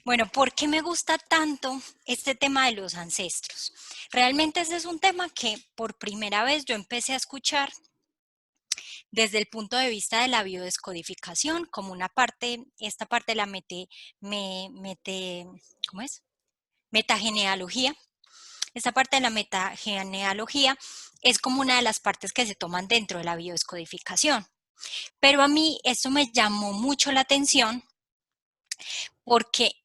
Bueno, ¿por qué me gusta tanto este tema de los ancestros? Realmente ese es un tema que por primera vez yo empecé a escuchar desde el punto de vista de la biodescodificación, como una parte, esta parte de la ¿cómo es? Metagenealogía. Esta parte de la metagenealogía es como una de las partes que se toman dentro de la biodescodificación. Pero a mí esto me llamó mucho la atención porque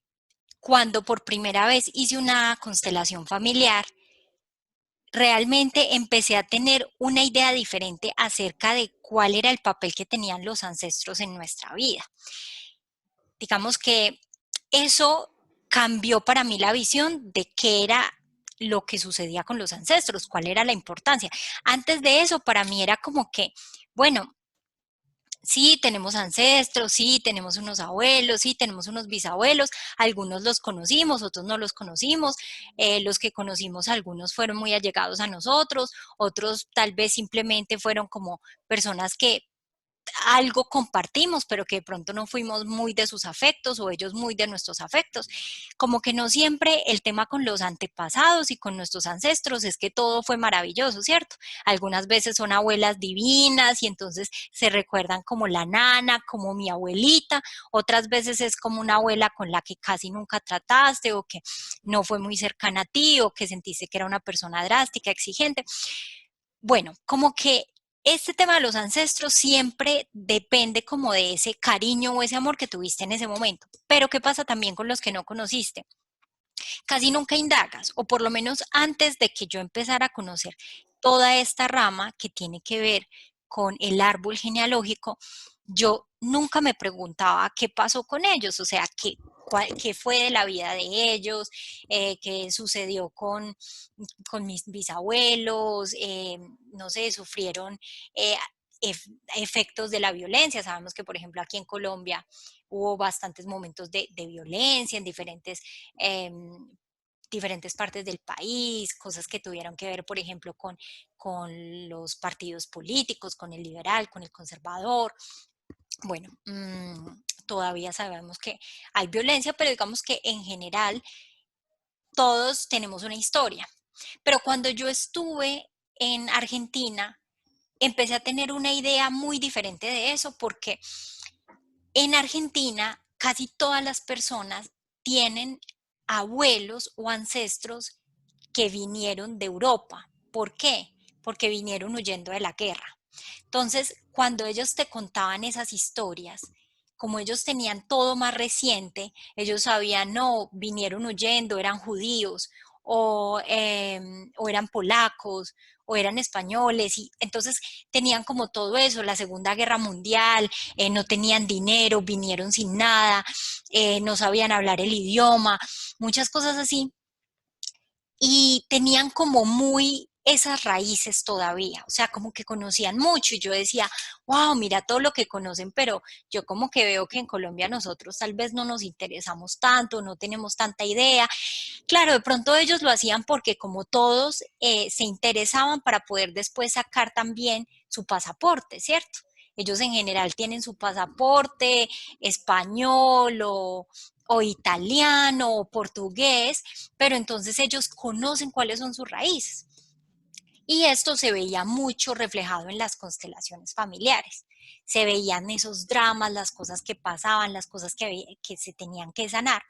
cuando por primera vez hice una constelación familiar, realmente empecé a tener una idea diferente acerca de cuál era el papel que tenían los ancestros en nuestra vida. Digamos que eso cambió para mí la visión de qué era lo que sucedía con los ancestros, cuál era la importancia. Antes de eso, para mí era como que, bueno, sí, tenemos ancestros, sí, tenemos unos abuelos, sí, tenemos unos bisabuelos, algunos los conocimos, otros no los conocimos, los que conocimos algunos fueron muy allegados a nosotros, otros tal vez simplemente fueron como personas que algo compartimos, pero que de pronto no fuimos muy de sus afectos o ellos muy de nuestros afectos. Como que no siempre el tema con los antepasados y con nuestros ancestros es que todo fue maravilloso, ¿cierto? Algunas veces son abuelas divinas y entonces se recuerdan como la nana, como mi abuelita, otras veces es como una abuela con la que casi nunca trataste o que no fue muy cercana a ti o que sentiste que era una persona drástica, exigente. Bueno, como que este tema de los ancestros siempre depende como de ese cariño o ese amor que tuviste en ese momento. Pero ¿qué pasa también con los que no conociste? Casi nunca indagas, o por lo menos antes de que yo empezara a conocer toda esta rama que tiene que ver con el árbol genealógico, yo nunca me preguntaba qué pasó con ellos, o sea, qué fue de la vida de ellos, qué sucedió con mis bisabuelos, no sé, sufrieron eh, efectos de la violencia. Sabemos que, por ejemplo, aquí en Colombia hubo bastantes momentos de violencia en eh, diferentes partes del país, cosas que tuvieron que ver, por ejemplo, con los partidos políticos, con el liberal, con el conservador. Bueno, todavía sabemos que hay violencia, pero digamos que en general todos tenemos una historia. Pero cuando yo estuve en Argentina, empecé a tener una idea muy diferente de eso, porque en Argentina casi todas las personas tienen abuelos o ancestros que vinieron de Europa. ¿Por qué? Porque vinieron huyendo de la guerra. Entonces, cuando ellos te contaban esas historias, como ellos tenían todo más reciente, ellos sabían, no, vinieron huyendo, eran judíos o eran polacos o eran españoles, y entonces tenían como todo eso, la Segunda Guerra Mundial, no tenían dinero, vinieron sin nada, no sabían hablar el idioma, muchas cosas así, y tenían como muy esas raíces todavía, o sea, como que conocían mucho y yo decía, wow, mira todo lo que conocen, pero yo como que veo que en Colombia nosotros tal vez no nos interesamos tanto, no tenemos tanta idea. Claro, de pronto ellos lo hacían porque como todos se interesaban para poder después sacar también su pasaporte, ¿cierto? Ellos en general tienen su pasaporte español o italiano o portugués, pero entonces ellos conocen cuáles son sus raíces. Y esto se veía mucho reflejado en las constelaciones familiares. Se veían esos dramas, las cosas que pasaban, las cosas que se tenían que sanar.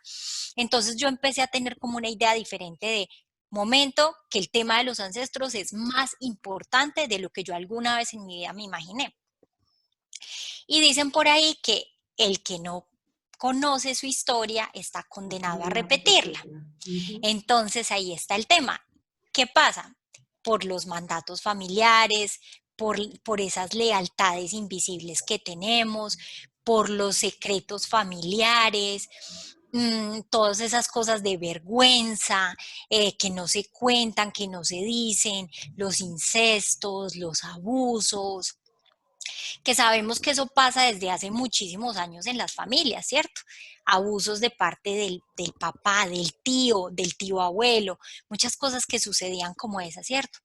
Entonces yo empecé a tener como una idea diferente de momento que el tema de los ancestros es más importante de lo que yo alguna vez en mi vida me imaginé. Y dicen por ahí que el que no conoce su historia está condenado a repetirla. Ujú. Entonces ahí está el tema. ¿Qué pasa? Por los mandatos familiares, por esas lealtades invisibles que tenemos, por los secretos familiares, todas esas cosas de vergüenza que no se cuentan, que no se dicen, los incestos, los abusos, que sabemos que eso pasa desde hace muchísimos años en las familias, ¿cierto? Abusos de parte del papá, del tío abuelo, muchas cosas que sucedían como esas, ¿cierto?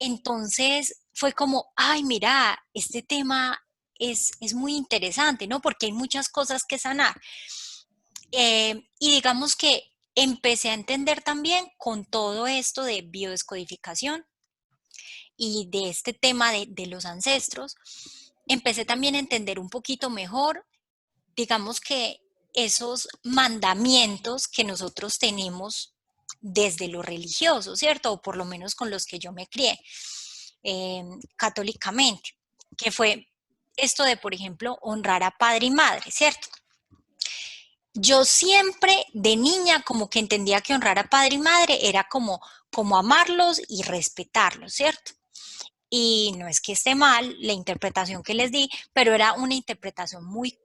Entonces fue como, ay, mira, este tema es muy interesante, ¿no? Porque hay muchas cosas que sanar. Y digamos que empecé a entender también con todo esto de biodescodificación y de este tema de los ancestros, empecé también a entender un poquito mejor, digamos que esos mandamientos que nosotros tenemos desde lo religioso, ¿cierto? O por lo menos con los que yo me crié católicamente, que fue esto de, por ejemplo, honrar a padre y madre, ¿cierto? Yo siempre de niña como que entendía que honrar a padre y madre era como amarlos y respetarlos, ¿cierto? Y no es que esté mal la interpretación que les di, pero era una interpretación muy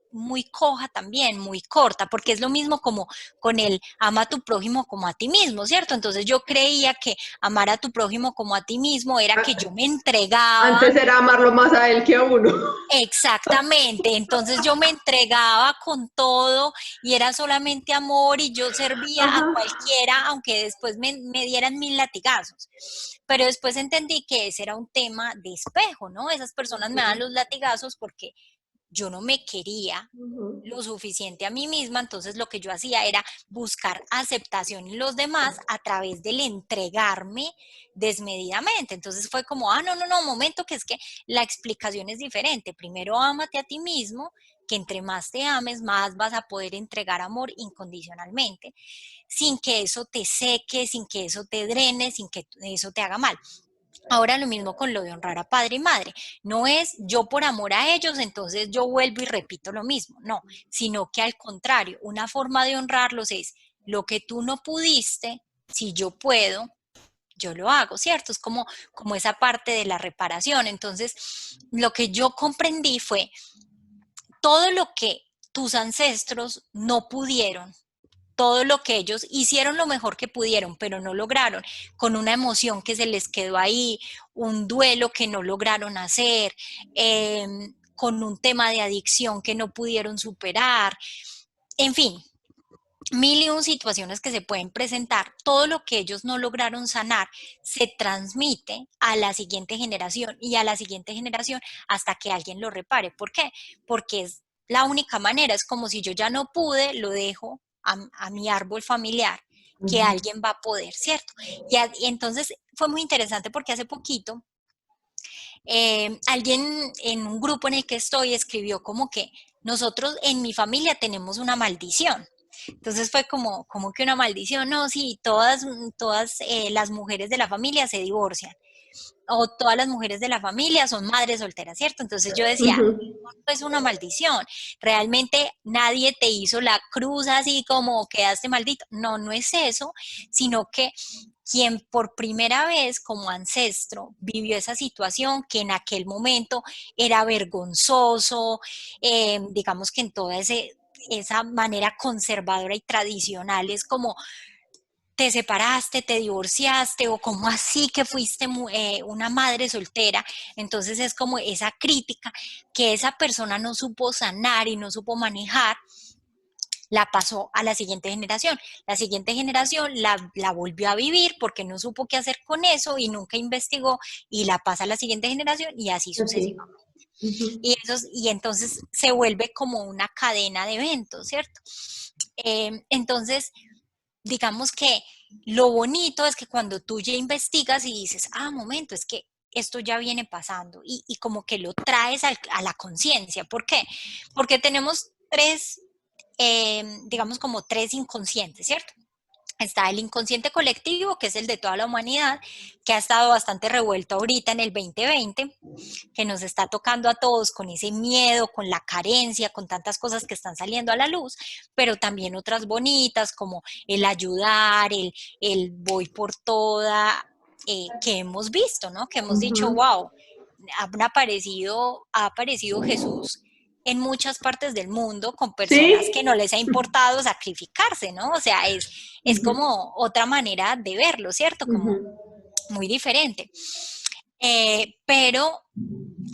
coja también, muy corta, porque es lo mismo como con el ama a tu prójimo como a ti mismo, ¿cierto? Entonces yo creía que amar a tu prójimo como a ti mismo era que yo me entregaba. Antes era amarlo más a él que a uno. Exactamente, entonces yo me entregaba con todo y era solamente amor y yo servía a Ajá. cualquiera, aunque después me dieran mil latigazos. Pero después entendí que ese era un tema de espejo, ¿no? Esas personas me dan los latigazos porque yo no me quería Ujú. lo suficiente a mí misma, entonces lo que yo hacía era buscar aceptación en los demás a través del entregarme desmedidamente. Entonces fue como, no, momento, que es que la explicación es diferente. Primero ámate a ti mismo, que entre más te ames, más vas a poder entregar amor incondicionalmente, sin que eso te seque, sin que eso te drene, sin que eso te haga mal. Ahora lo mismo con lo de honrar a padre y madre. No es yo por amor a ellos, entonces yo vuelvo y repito lo mismo. No, sino que al contrario, una forma de honrarlos es lo que tú no pudiste, si yo puedo, yo lo hago, ¿cierto? Es como esa parte de la reparación. Entonces, lo que yo comprendí fue todo lo que tus ancestros no pudieron, todo lo que ellos hicieron lo mejor que pudieron, pero no lograron, con una emoción que se les quedó ahí, un duelo que no lograron hacer, con un tema de adicción que no pudieron superar, en fin, mil y un situaciones que se pueden presentar, todo lo que ellos no lograron sanar se transmite a la siguiente generación y a la siguiente generación hasta que alguien lo repare. ¿Por qué? Porque es la única manera, es como si yo ya no pude, lo dejo a mi árbol familiar, que Ujú. alguien va a poder, ¿cierto? Y entonces fue muy interesante porque hace poquito alguien en un grupo en el que estoy escribió como que nosotros en mi familia tenemos una maldición. Entonces fue como que una maldición, no, sí, todas las mujeres de la familia se divorcian o todas las mujeres de la familia son madres solteras, ¿cierto? Entonces yo decía, Ujú. no es una maldición, realmente nadie te hizo la cruz así como quedaste maldito. No, no es eso, sino que quien por primera vez como ancestro vivió esa situación que en aquel momento era vergonzoso, digamos que en toda esa manera conservadora y tradicional es como te separaste, te divorciaste o como así que fuiste una madre soltera. Entonces es como esa crítica que esa persona no supo sanar y no supo manejar, la pasó a la siguiente generación. La siguiente generación la volvió a vivir porque no supo qué hacer con eso y nunca investigó y la pasa a la siguiente generación y así Así. sucesivamente. Ujú. Y entonces se vuelve como una cadena de eventos, ¿cierto? Entonces, digamos que lo bonito es que cuando tú ya investigas y dices, momento, es que esto ya viene pasando y como que lo traes a la conciencia. ¿Por qué? Porque tenemos digamos como tres inconscientes, ¿cierto? Está el inconsciente colectivo, que es el de toda la humanidad, que ha estado bastante revuelto ahorita en el 2020, que nos está tocando a todos con ese miedo, con la carencia, con tantas cosas que están saliendo a la luz, pero también otras bonitas como el ayudar, el voy por toda, que hemos visto, ¿no? Que hemos dicho, Ujú. wow, ha aparecido Jesús en muchas partes del mundo con personas que Sí. no les ha importado sacrificarse, ¿no? O sea, es Ujú. como otra manera de verlo, ¿cierto? Ujú. Como muy diferente. Pero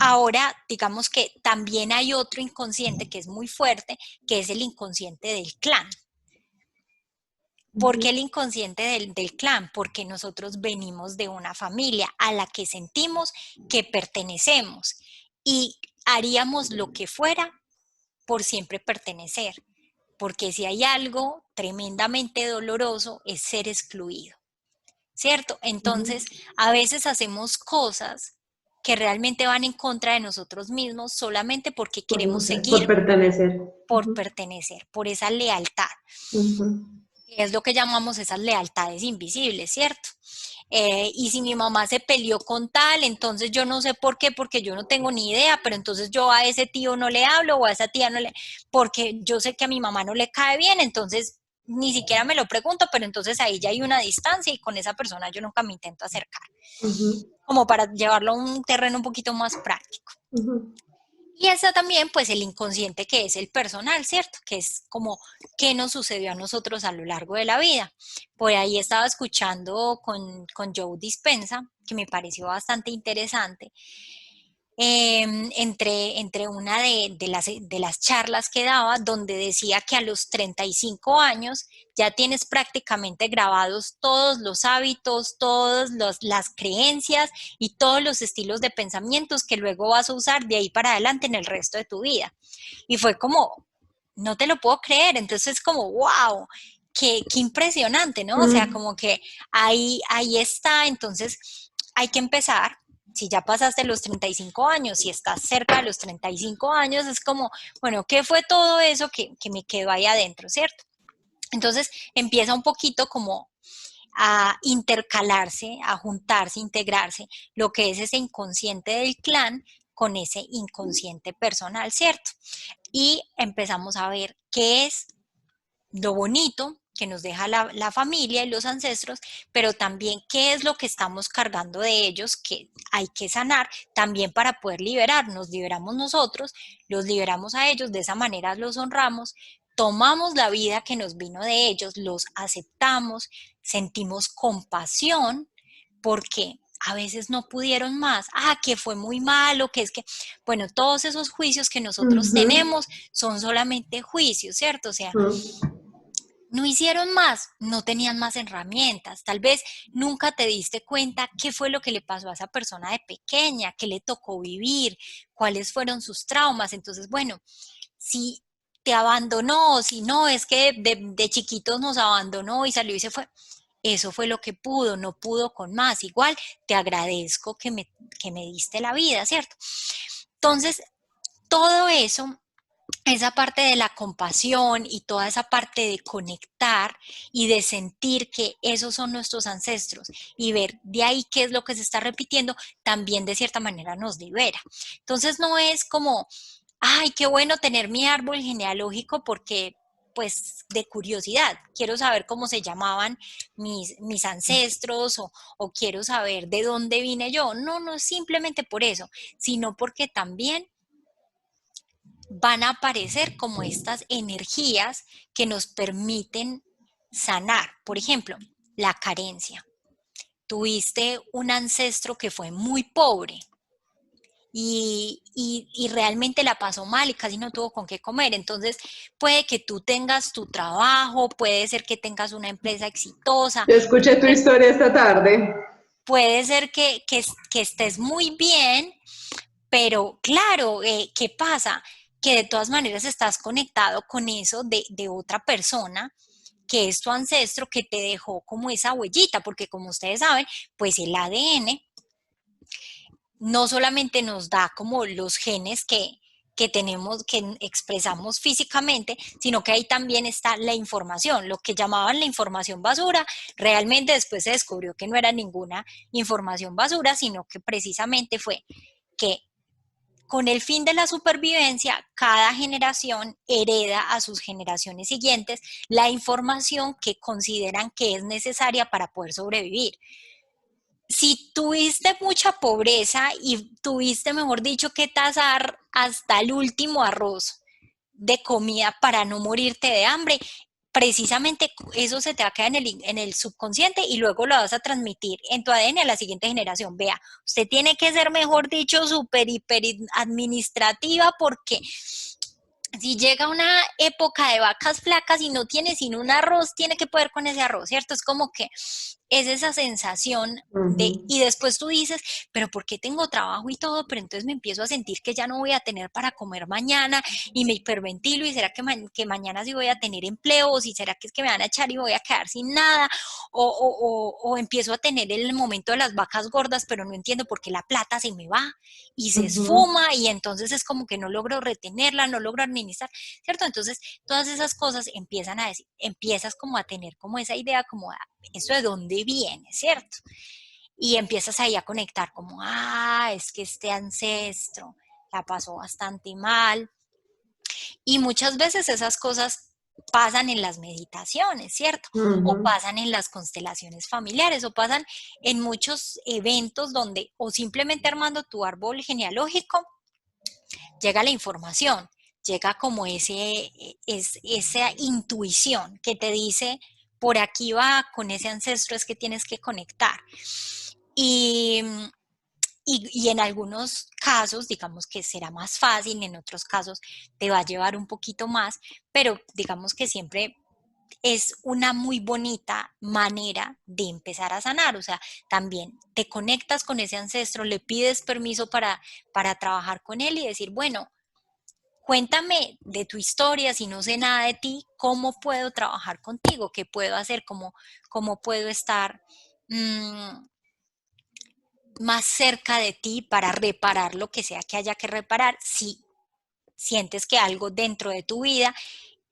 ahora, digamos que también hay otro inconsciente que es muy fuerte, que es el inconsciente del clan. ¿Por qué Ujú. el inconsciente del clan? Porque nosotros venimos de una familia a la que sentimos que pertenecemos y haríamos lo que fuera por siempre pertenecer. porque si hay algo tremendamente doloroso es ser excluido, ¿cierto? Entonces, a veces hacemos cosas que realmente van en contra de nosotros mismos solamente porque queremos Por seguir pertenecer. por pertenecer, por esa lealtad. Que es lo que llamamos esas lealtades invisibles, ¿cierto? Y si mi mamá se peleó con tal, entonces yo no sé por qué, porque yo no tengo ni idea, pero entonces yo a ese tío no le hablo o a esa tía no le, porque yo sé que a mi mamá no le cae bien, entonces ni siquiera me lo pregunto, pero entonces ahí ya hay una distancia y con esa persona yo nunca me intento acercar, como para llevarlo a un terreno un poquito más práctico. Y está también pues el inconsciente que es el personal, ¿cierto? Que es como qué nos sucedió a nosotros a lo largo de la vida. Por ahí estaba escuchando con Joe Dispensa, que me pareció bastante interesante, entre una de las charlas que daba, donde decía que a los 35 años ya tienes prácticamente grabados todos los hábitos, todas las creencias y todos los estilos de pensamientos que luego vas a usar de ahí para adelante en el resto de tu vida. Y fue como, no te lo puedo creer, entonces como, wow. Qué impresionante, ¿no? O sea, como que ahí está, entonces hay que empezar si ya pasaste los 35 años, si estás cerca de los 35 años, es como, bueno, ¿qué fue todo eso que me quedó ahí adentro, cierto? Entonces empieza un poquito como a intercalarse, a juntarse, integrarse lo que es ese inconsciente del clan con ese inconsciente personal, ¿cierto? Y empezamos a ver qué es lo bonito que nos deja la familia y los ancestros, pero también qué es lo que estamos cargando de ellos que hay que sanar también para poder liberar. Nos liberamos nosotros, los liberamos a ellos, de esa manera los honramos, tomamos la vida que nos vino de ellos, los aceptamos, sentimos compasión porque a veces no pudieron más, que fue muy malo, que es que, bueno, todos esos juicios que nosotros tenemos son solamente juicios, ¿cierto? O sea, no hicieron más, no tenían más herramientas, tal vez nunca te diste cuenta qué fue lo que le pasó a esa persona de pequeña, qué le tocó vivir, cuáles fueron sus traumas. Entonces, bueno, si te abandonó, si no, es que de chiquitos nos abandonó y salió y se fue, eso fue lo que pudo, no pudo con más. Igual te agradezco que me diste la vida, ¿cierto? Entonces, todo eso, esa parte de la compasión y toda esa parte de conectar y de sentir que esos son nuestros ancestros y ver de ahí qué es lo que se está repitiendo, también de cierta manera nos libera. Entonces no es como, ay, qué bueno tener mi árbol genealógico porque pues de curiosidad, quiero saber cómo se llamaban mis ancestros o quiero saber de dónde vine yo. No, no es simplemente por eso, sino porque también van a aparecer como estas energías que nos permiten sanar. Por ejemplo, la carencia. Tuviste un ancestro que fue muy pobre y realmente la pasó mal y casi no tuvo con qué comer. Entonces, puede que tú tengas tu trabajo, puede ser que tengas una empresa exitosa, Yo escuché tu historia esta tarde. puede ser que estés muy bien, pero claro, ¿qué pasa? Que de todas maneras estás conectado con eso de otra persona que es tu ancestro que te dejó como esa huellita, porque como ustedes saben, pues el ADN no solamente nos da como los genes que tenemos, que expresamos físicamente, sino que ahí también está la información, lo que llamaban la información basura, realmente después se descubrió que no era ninguna información basura, sino que precisamente fue que con el fin de la supervivencia, cada generación hereda a sus generaciones siguientes la información que consideran que es necesaria para poder sobrevivir. Si tuviste mucha pobreza y tuviste, mejor dicho, que tasar hasta el último arroz de comida para no morirte de hambre, precisamente eso se te va a quedar en el subconsciente y luego lo vas a transmitir en tu ADN a la siguiente generación. Vea, usted tiene que ser, mejor dicho, súper, hiper administrativa porque Si llega una época de vacas flacas y no tiene sino un arroz, tiene que poder con ese arroz, ¿cierto? Es como que es esa sensación de, Ujú, y después tú dices, pero ¿por qué tengo trabajo y todo? Pero entonces me empiezo a sentir que ya no voy a tener para comer mañana y me hiperventilo y será que, que mañana sí voy a tener empleo o si será que es que me van a echar y voy a quedar sin nada o empiezo a tener el momento de las vacas gordas, pero no entiendo por qué la plata se me va y se ujú, esfuma y entonces es como que no logro retenerla, no logro administrar, ¿cierto? Entonces todas esas cosas empiezan a decir, empiezas como a tener como esa idea como eso de dónde viene, ¿cierto? Y empiezas ahí a conectar como, es que este ancestro la pasó bastante mal. Y muchas veces esas cosas pasan en las meditaciones, ¿cierto? O ujú. pasan en las constelaciones familiares, o pasan en muchos eventos donde, o simplemente armando tu árbol genealógico, llega la información, llega como esa intuición que te dice, por aquí va, con ese ancestro es que tienes que conectar. Y, y en algunos casos, digamos que será más fácil, en otros casos te va a llevar un poquito más, pero digamos que siempre es una muy bonita manera de empezar a sanar, o sea, también te conectas con ese ancestro, le pides permiso para trabajar con él y decir, bueno, cuéntame de tu historia, si no sé nada de ti, ¿cómo puedo trabajar contigo? ¿Qué puedo hacer? ¿Cómo puedo estar más cerca de ti para reparar lo que sea que haya que reparar si sientes que algo dentro de tu vida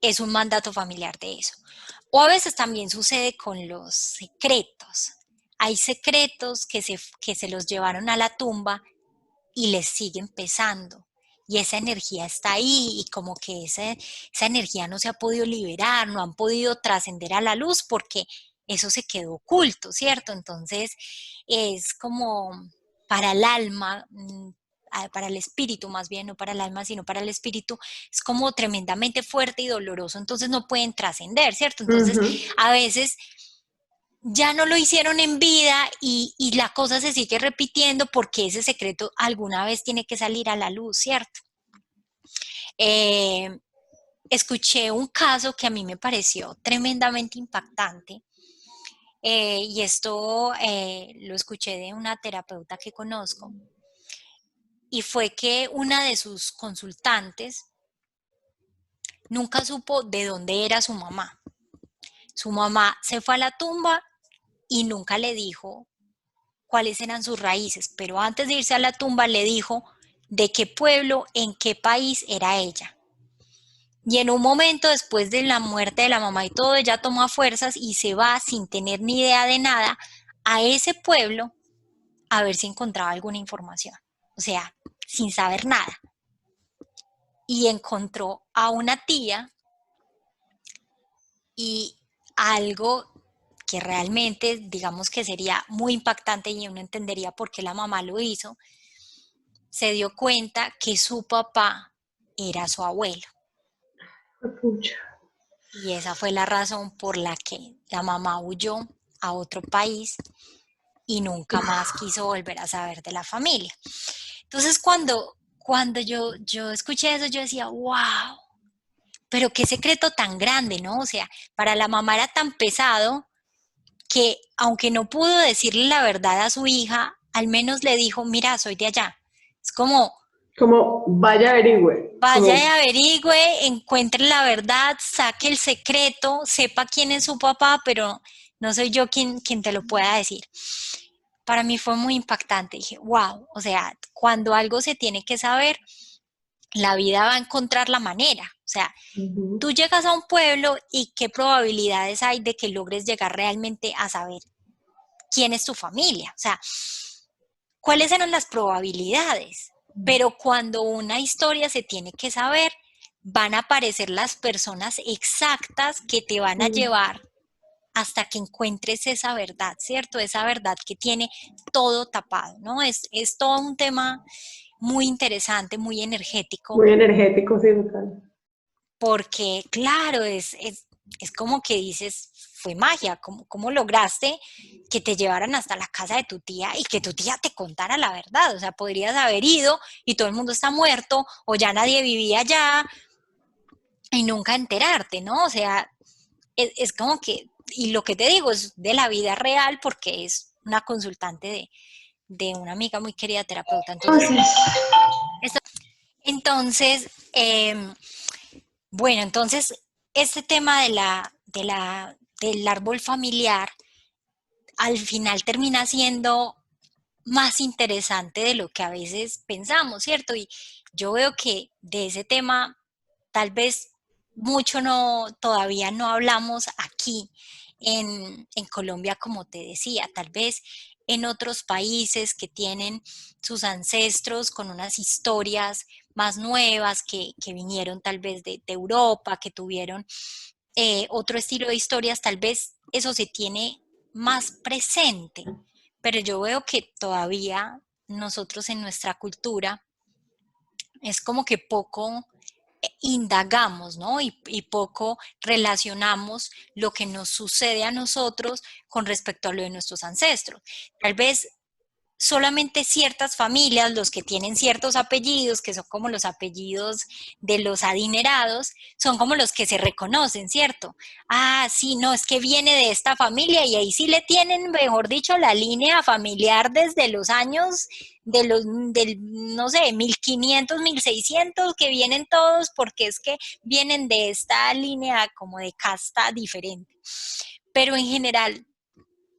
es un mandato familiar de eso? O a veces también sucede con los secretos. Hay secretos que se los llevaron a la tumba y les siguen pesando. Y esa energía está ahí y como que esa energía no se ha podido liberar, no han podido trascender a la luz porque eso se quedó oculto, ¿cierto? Entonces es como para el alma, para el espíritu más bien, no para el alma, sino para el espíritu, es como tremendamente fuerte y doloroso, entonces no pueden trascender, ¿cierto? Entonces Ujú. a veces ya no lo hicieron en vida y la cosa se sigue repitiendo porque ese secreto alguna vez tiene que salir a la luz, ¿cierto? Eh, Escuché un caso que a mí me pareció tremendamente impactante y esto lo escuché de una terapeuta que conozco y fue que una de sus consultantes nunca supo de dónde era su mamá. Su mamá se fue a la tumba y nunca le dijo cuáles eran sus raíces, pero antes de irse a la tumba le dijo de qué pueblo, en qué país era ella. Y en un momento después de la muerte de la mamá y todo, ella toma fuerzas y se va sin tener ni idea de nada a ese pueblo a ver si encontraba alguna información. O sea, sin saber nada. Y encontró a una tía y algo que realmente digamos que sería muy impactante y uno entendería por qué la mamá lo hizo, se dio cuenta que su papá era su abuelo. Pucha. Y esa fue la razón por la que la mamá huyó a otro país y nunca más quiso volver a saber de la familia. Entonces, cuando yo escuché eso, yo decía, wow, pero qué secreto tan grande, ¿no? O sea, para la mamá era tan pesado que aunque no pudo decirle la verdad a su hija, al menos le dijo, mira, soy de allá. Es como, Como vaya averigüe, vaya y como, averigüe, encuentre la verdad, saque el secreto, sepa quién es su papá, pero no soy yo quien te lo pueda decir. Para mí fue muy impactante. Dije, wow, o sea, cuando algo se tiene que saber, la vida va a encontrar la manera. O sea, ujú, tú llegas a un pueblo y qué probabilidades hay de que logres llegar realmente a saber quién es tu familia. O sea, cuáles eran las probabilidades. Pero cuando una historia se tiene que saber, van a aparecer las personas exactas que te van a mm, llevar hasta que encuentres esa verdad, ¿cierto? Esa verdad que tiene todo tapado, ¿no? Es todo un tema muy interesante, muy energético, muy energético, sí, total. porque claro, es como que dices, fue magia, ¿cómo lograste que te llevaran hasta la casa de tu tía y que tu tía te contara la verdad? O sea, podrías haber ido y todo el mundo está muerto o ya nadie vivía allá, y nunca enterarte, ¿no? O sea, es como que, y lo que te digo es de la vida real porque es una consultante de una amiga muy querida terapeuta. Entonces, Entonces, bueno, entonces, este tema del árbol familiar al final termina siendo más interesante de lo que a veces pensamos, ¿cierto? Y yo veo que de ese tema tal vez mucho no, todavía no hablamos aquí en Colombia, como te decía, tal vez en otros países que tienen sus ancestros con unas historias más nuevas, que vinieron tal vez de Europa, que tuvieron otro estilo de historias, tal vez eso se tiene más presente, pero yo veo que todavía nosotros en nuestra cultura es como que poco indagamos, ¿no? Y poco relacionamos lo que nos sucede a nosotros con respecto a lo de nuestros ancestros. Tal vez solamente ciertas familias, los que tienen ciertos apellidos, que son como los apellidos de los adinerados, son como los que se reconocen, ¿cierto? Ah, sí, no, es que viene de esta familia y ahí sí le tienen, mejor dicho, la línea familiar desde los años del, no sé, 1500, 1600, que vienen todos porque es que vienen de esta línea como de casta diferente. Pero en general,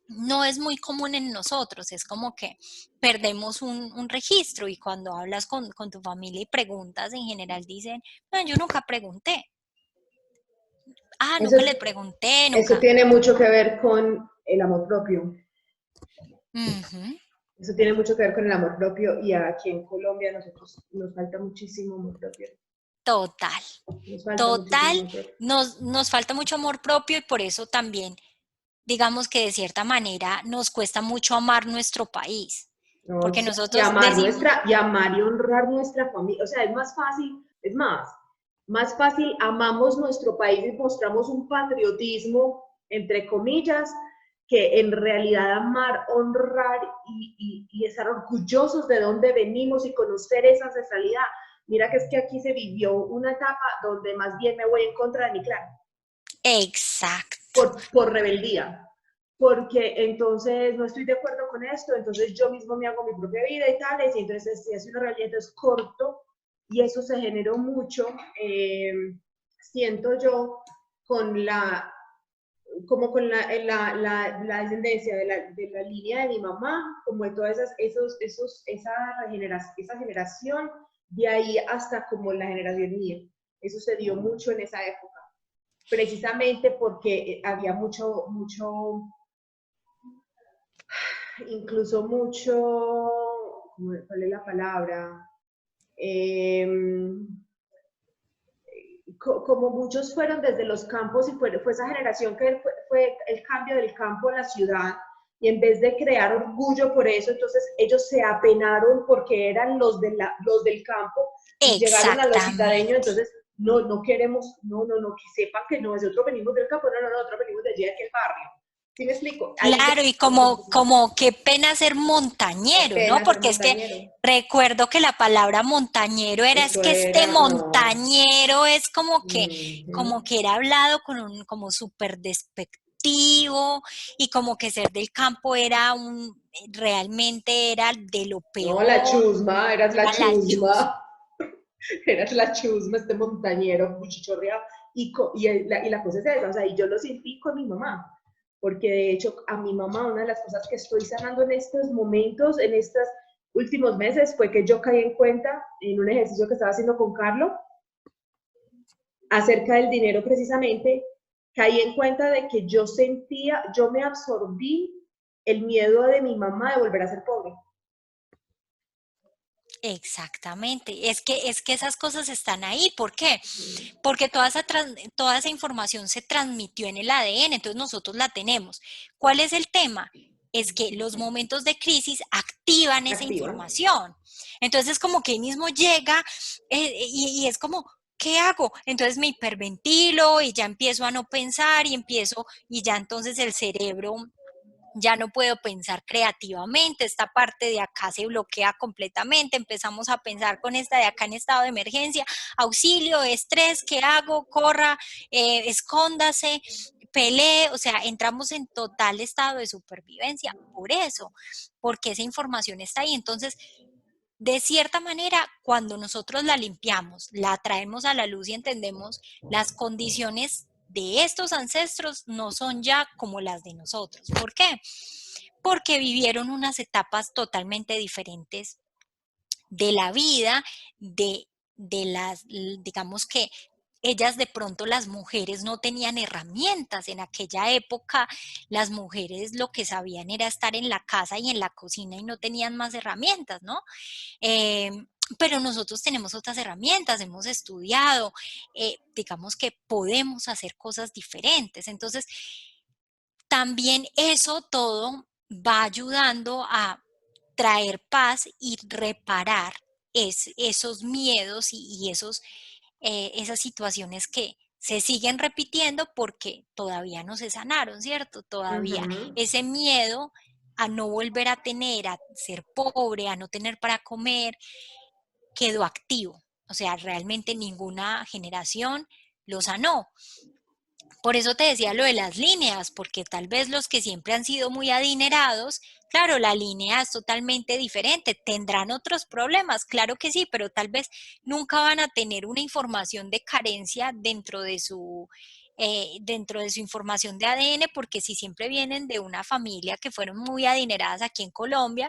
no es muy común en nosotros, es como que perdemos un registro y cuando hablas con tu familia y preguntas, en general dicen, no, yo nunca pregunté, eso, nunca le pregunté, eso nunca. tiene mucho que ver con el amor propio. Ujú. Eso tiene mucho que ver con el amor propio y aquí en Colombia nosotros nos falta muchísimo amor propio. Total, Nos falta muchísimo total, amor propio. nos falta mucho amor propio y por eso también, digamos que de cierta manera nos cuesta mucho amar nuestro país, No, porque sí, nosotros decimos, y amar y honrar nuestra familia. O sea, es más fácil, más fácil amamos nuestro país y mostramos un patriotismo, entre comillas, que en realidad amar, honrar y estar orgullosos de dónde venimos y conocer esa ancestralidad. Mira que es que aquí se vivió una etapa donde más bien me voy en contra de mi clan exacto, por rebeldía, porque entonces no estoy de acuerdo con esto, entonces yo mismo me hago mi propia vida y tales, y entonces si hace una rebeldía, entonces corto, y eso se generó mucho, siento yo, con la como con la descendencia de la línea de mi mamá, como de todas esa generación, de ahí hasta como la generación mía. Eso se dio mucho en esa época, precisamente porque había incluso mucho, ¿cuál es la palabra? Eh, como muchos fueron desde los campos y fue esa generación que fue el cambio del campo a la ciudad, y en vez de crear orgullo por eso, entonces ellos se apenaron porque eran los del campo y llegaron a los citadeños, exactamente. entonces no queremos, no, que sepan que nosotros venimos del campo, no, nosotros venimos de allí, de aquel barrio. ¿Sí me explico? Ahí ya Claro, y como qué pena ser qué montañero, ¿no? pena ser Porque es que montañero. recuerdo que la palabra montañero era, es Eso que este era, no. montañero es como Uh-huh. que era hablado con como súper despectivo y como que ser del campo era realmente era de lo No, la peor, chusma, eras la era la chusma. chusma. Eras la chusma, este montañero, cuchichorreado. Y la cosa es esa, o sea, y yo lo sentí con mi mamá, porque de hecho a mi mamá una de las cosas que estoy sanando en estos momentos, en estos últimos meses, fue que yo caí en cuenta en un ejercicio que estaba haciendo con Carlos acerca del dinero precisamente, caí en cuenta de que yo me absorbí el miedo de mi mamá de volver a ser pobre. Exactamente, es que esas cosas están ahí. ¿Por qué? Porque toda esa información se transmitió en el ADN, entonces nosotros la tenemos. ¿Cuál es el tema? Es que los momentos de crisis activan esa Activa. información. Entonces como que ahí mismo llega y es como, ¿qué hago? Entonces me hiperventilo y ya empiezo a no pensar y ya entonces el cerebro ya no puedo pensar creativamente, esta parte de acá se bloquea completamente, empezamos a pensar con esta de acá en estado de emergencia, auxilio, estrés, ¿qué hago? Corra, escóndase, pelee, o sea, entramos en total estado de supervivencia por eso, porque esa información está ahí. Entonces, de cierta manera, cuando nosotros la limpiamos, la traemos a la luz y entendemos las condiciones de estos ancestros no son ya como las de nosotros. ¿Por qué? Porque vivieron unas etapas totalmente diferentes de la vida, de las, digamos que ellas de pronto las mujeres no tenían herramientas. En aquella época las mujeres lo que sabían era estar en la casa y en la cocina y no tenían más herramientas, ¿no? Eh, pero nosotros tenemos otras herramientas, hemos estudiado, digamos que podemos hacer cosas diferentes. Entonces, también eso todo va ayudando a traer paz y reparar esos miedos y esos, esas situaciones que se siguen repitiendo porque todavía no se sanaron, ¿cierto? Todavía Ujú. ese miedo a no volver a tener, a ser pobre, a no tener para comer, quedó activo. O sea, realmente ninguna generación lo sanó. Por eso te decía lo de las líneas, porque tal vez los que siempre han sido muy adinerados, claro, la línea es totalmente diferente, tendrán otros problemas, claro que sí, pero tal vez nunca van a tener una información de carencia dentro de su información de ADN, porque si siempre vienen de una familia que fueron muy adineradas aquí en Colombia,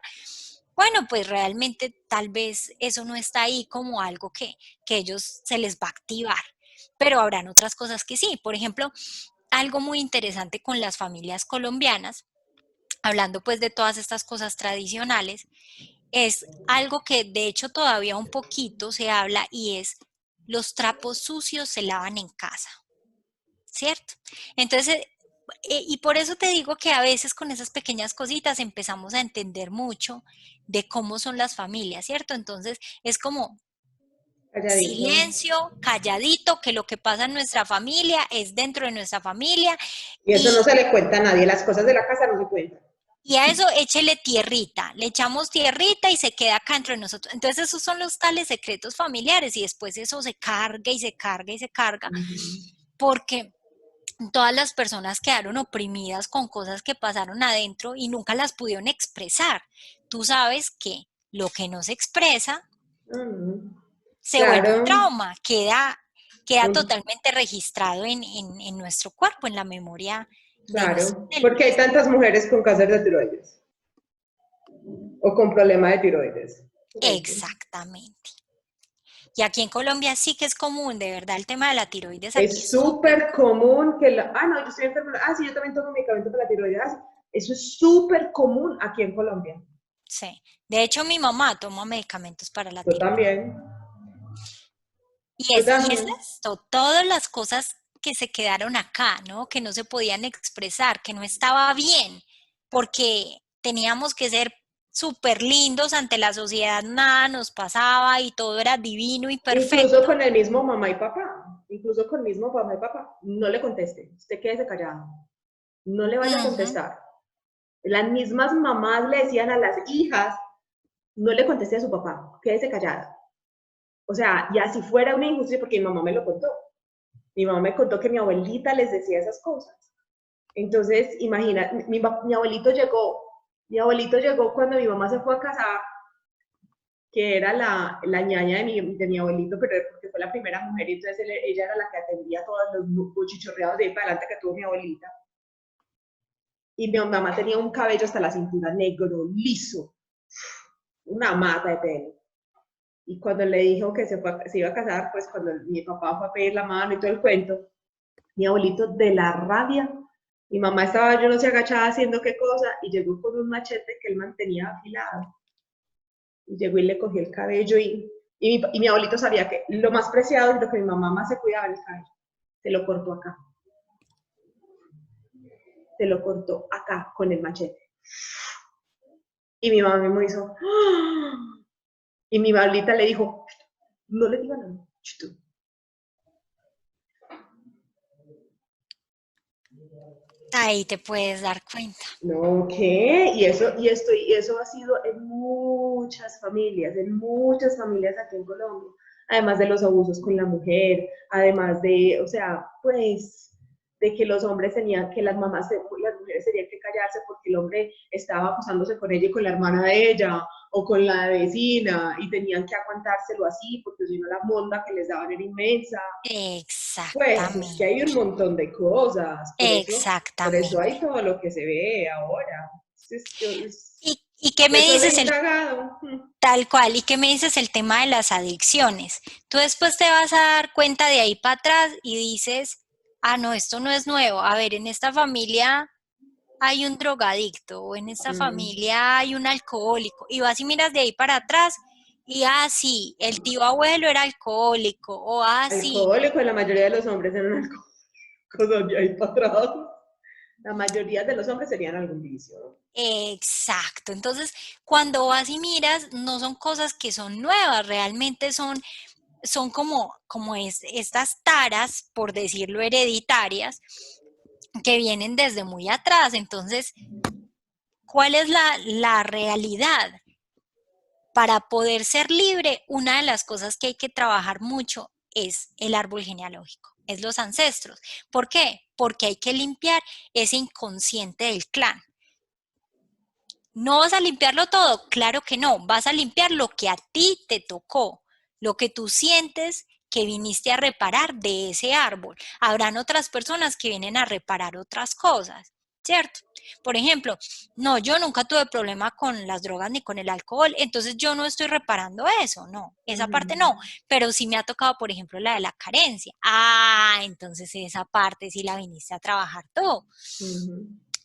bueno, pues realmente tal vez eso no está ahí como algo que ellos se les va a activar, pero habrán otras cosas que sí. Por ejemplo, algo muy interesante con las familias colombianas, hablando pues de todas estas cosas tradicionales, es algo que de hecho todavía un poquito se habla y es los trapos sucios se lavan en casa, ¿cierto? Entonces, y por eso te digo que a veces con esas pequeñas cositas empezamos a entender mucho de cómo son las familias, ¿cierto? Entonces, es como Calladito. silencio, calladito, que lo que pasa en nuestra familia es dentro de nuestra familia Y eso no y, se le cuenta a nadie, las cosas de la casa no se cuentan. y a eso échele tierrita, le echamos tierrita y se queda acá entre nosotros. Entonces esos son los tales secretos familiares y después eso se carga y se carga y se carga Ujú. porque todas las personas quedaron oprimidas con cosas que pasaron adentro y nunca las pudieron expresar. Tú sabes que lo que no se expresa Ujú. se vuelve un Claro, trauma, queda un- totalmente registrado en nuestro cuerpo, en la memoria de nuestras claro. Porque hay células. tantas mujeres con cáncer de tiroides o con problema de tiroides. Por eso. Exactamente. Y aquí en Colombia sí que es común, de verdad, el tema de la tiroides aquí Es es súper súper común que no, yo estoy enferma. Ah, sí, yo también tomo medicamento para la tiroides. Ah, sí. Eso es súper común aquí en Colombia. sí. De hecho, mi mamá toma medicamentos para la Yo tiroides. también. Y Yo es también. esto, todas las cosas que se quedaron acá, ¿no? Que no se podían expresar, que no estaba bien, porque teníamos que ser súper lindos ante la sociedad, nada nos pasaba y todo era divino y Incluso perfecto. con el mismo mamá y papá. Incluso con el mismo mamá y papá. No le conteste. Usted quédese callado. No le vaya a Ujú. contestar. Las mismas mamás le decían a las hijas, no le conteste a su papá, quédese callada. O sea, y así fuera una injusticia, porque mi mamá me lo contó. Mi mamá me contó que mi abuelita les decía esas cosas. Entonces, imagina, mi abuelito llegó cuando mi mamá se fue a casar, que era la ñaña de mi abuelito, pero porque fue la primera mujer, y entonces ella era la que atendía todos los cuchichorreados de ahí para adelante que tuvo mi abuelita. Y mi mamá tenía un cabello hasta la cintura negro, liso, una mata de pelo. Y cuando le dijo que se iba a casar, pues cuando mi papá fue a pedir la mano y todo el cuento, mi abuelito de la rabia, mi mamá estaba, yo no sé, agachada haciendo qué cosa, y llegó con un machete que él mantenía afilado, y llegó y le cogió el cabello, y mi abuelito sabía que lo más preciado y lo que mi mamá más se cuidaba era el cabello, se lo cortó acá, se lo cortó acá con el machete. Y mi mamá me hizo, ¡ah! Y mi abuelita le dijo, no le digan nada, Ahí te puedes dar cuenta. No, ¿qué? Y eso ha sido en muchas familias aquí en Colombia, además de los abusos con la mujer, además de, o sea, pues, de que los hombres tenían, que las mujeres tenían que callarse porque el hombre estaba acosándose con ella y con la hermana de ella, o con la vecina, y tenían que aguantárselo así, porque si no la monda que les daban era inmensa. Pues es que hay un Exactamente, montón de cosas, por eso exactamente. hay todo lo que se ve ahora. ¿Y qué me Eso de dices el indagado. tal cual? ¿Y qué me dices el tema de las adicciones? Tú después te vas a dar cuenta de ahí para atrás y dices, ah, no, esto no es nuevo. A ver, en esta familia hay un drogadicto o en esta Mm. familia hay un alcohólico. Y vas y miras de ahí para atrás y, ah, sí, el tío abuelo era alcohólico o, ah, sí. Alcohólico, la mayoría de los hombres eran alcohólicos, de ahí para atrás. La mayoría de los hombres serían algún vicio. Exacto. Entonces, cuando vas y miras, no son cosas que son nuevas, realmente son estas taras, por decirlo, hereditarias, que vienen desde muy atrás. Entonces, ¿cuál es la realidad? Para poder ser libre, una de las cosas que hay que trabajar mucho es el árbol genealógico, es los ancestros. ¿Por qué? Porque hay que limpiar ese inconsciente del clan. ¿No vas a limpiarlo todo? Claro que no, vas a limpiar lo que a ti te tocó, lo que tú sientes que viniste a reparar de ese árbol. Habrán otras personas que vienen a reparar otras cosas, ¿cierto? Por ejemplo, no, yo nunca tuve problema con las drogas ni con el alcohol, entonces yo no estoy reparando eso, no, esa parte Ujú, no, pero sí me ha tocado, por ejemplo, la de la carencia. Ah, entonces esa parte sí la viniste a trabajar tú. ujú,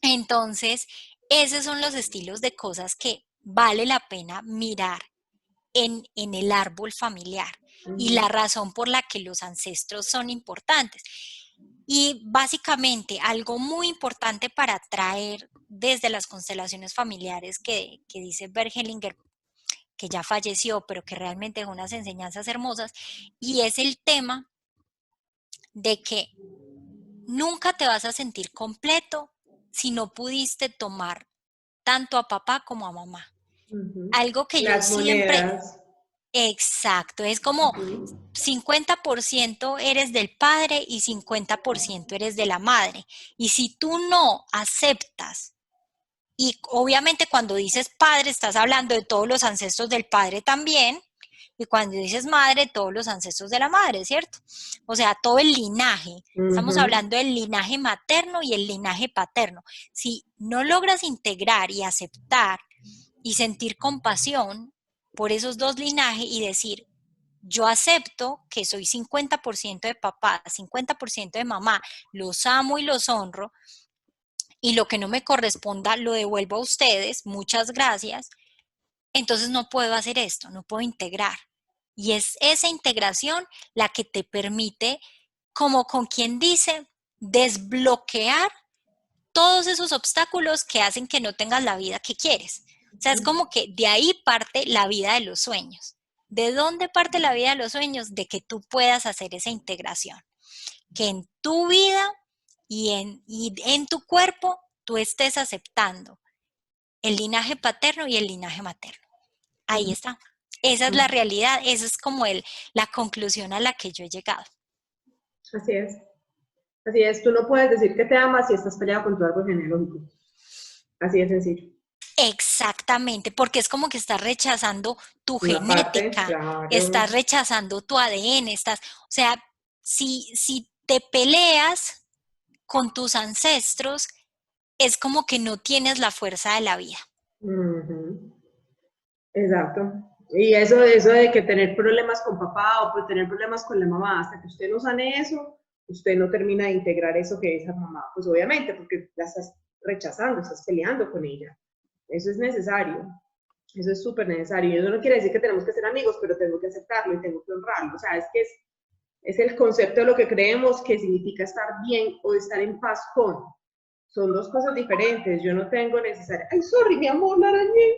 Entonces, esos son los estilos de cosas que vale la pena mirar en el árbol familiar y ujú, la razón por la que los ancestros son importantes. Y básicamente algo muy importante para traer desde las constelaciones familiares que dice Bert Hellinger, que ya falleció, pero que realmente dejó unas enseñanzas hermosas, y es el tema de que nunca te vas a sentir completo si no pudiste tomar tanto a papá como a mamá. ujú. Algo que yo Las siempre, monedas. exacto, es como Ujú, 50% eres del padre y 50% eres de la madre. Y si tú no aceptas, y obviamente cuando dices padre estás hablando de todos los ancestros del padre también, y cuando dices madre, todos los ancestros de la madre, ¿cierto? O sea, todo el linaje. Estamos ujú, hablando del linaje materno y el linaje paterno. Si no logras integrar y aceptar y sentir compasión por esos dos linajes y decir, yo acepto que soy 50% de papá, 50% de mamá, los amo y los honro, y lo que no me corresponda lo devuelvo a ustedes, muchas gracias, entonces no puedo hacer esto, no puedo integrar. Y es esa integración la que te permite, como con quien dice, desbloquear todos esos obstáculos que hacen que no tengas la vida que quieres. O sea, es como que de ahí parte la vida de los sueños. ¿De dónde parte la vida de los sueños? De que tú puedas hacer esa integración. Que en tu vida y en tu cuerpo tú estés aceptando el linaje paterno y el linaje materno. Ahí ujú, está. Esa es la ujú. realidad, esa es como la conclusión a la que yo he llegado. Así es. Así es. Tú no puedes decir que te amas si estás peleado con tu árbol genealógico. Así de sencillo. Exactamente, porque es como que estás rechazando tu Una parte, genética, estás claro. rechazando tu ADN, o sea, si te peleas con tus ancestros, es como que no tienes la fuerza de la vida. Ujú. Exacto. Y eso de que tener problemas con papá o pues tener problemas con la mamá, hasta que usted no sane eso, usted no termina de integrar eso que es la mamá. Pues obviamente, porque la estás rechazando, estás peleando con ella. Eso es necesario. Eso es súper necesario. Y eso no quiere decir que tenemos que ser amigos, pero tengo que aceptarlo y tengo que honrarlo. O sea, es que es el concepto de lo que creemos que significa estar bien o estar en paz con. Son dos cosas diferentes. Yo no tengo necesario. Ay, sorry, mi amor, la arañé.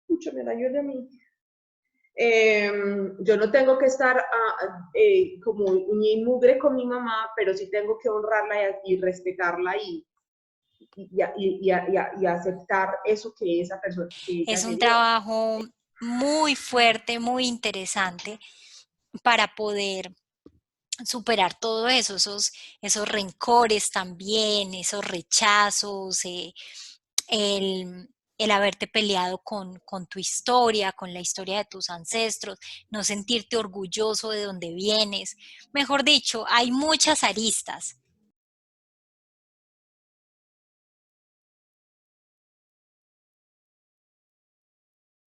Mucho me dañó de mí. Yo no tengo que estar como uña y mugre con mi mamá, pero sí tengo que honrarla y respetarla y aceptar eso que esa persona, que ella Es me un dio. trabajo muy fuerte, muy interesante para poder superar todo eso, esos rencores también, esos rechazos, el haberte peleado con tu historia, con la historia de tus ancestros, no sentirte orgulloso de donde vienes. Mejor dicho, hay muchas aristas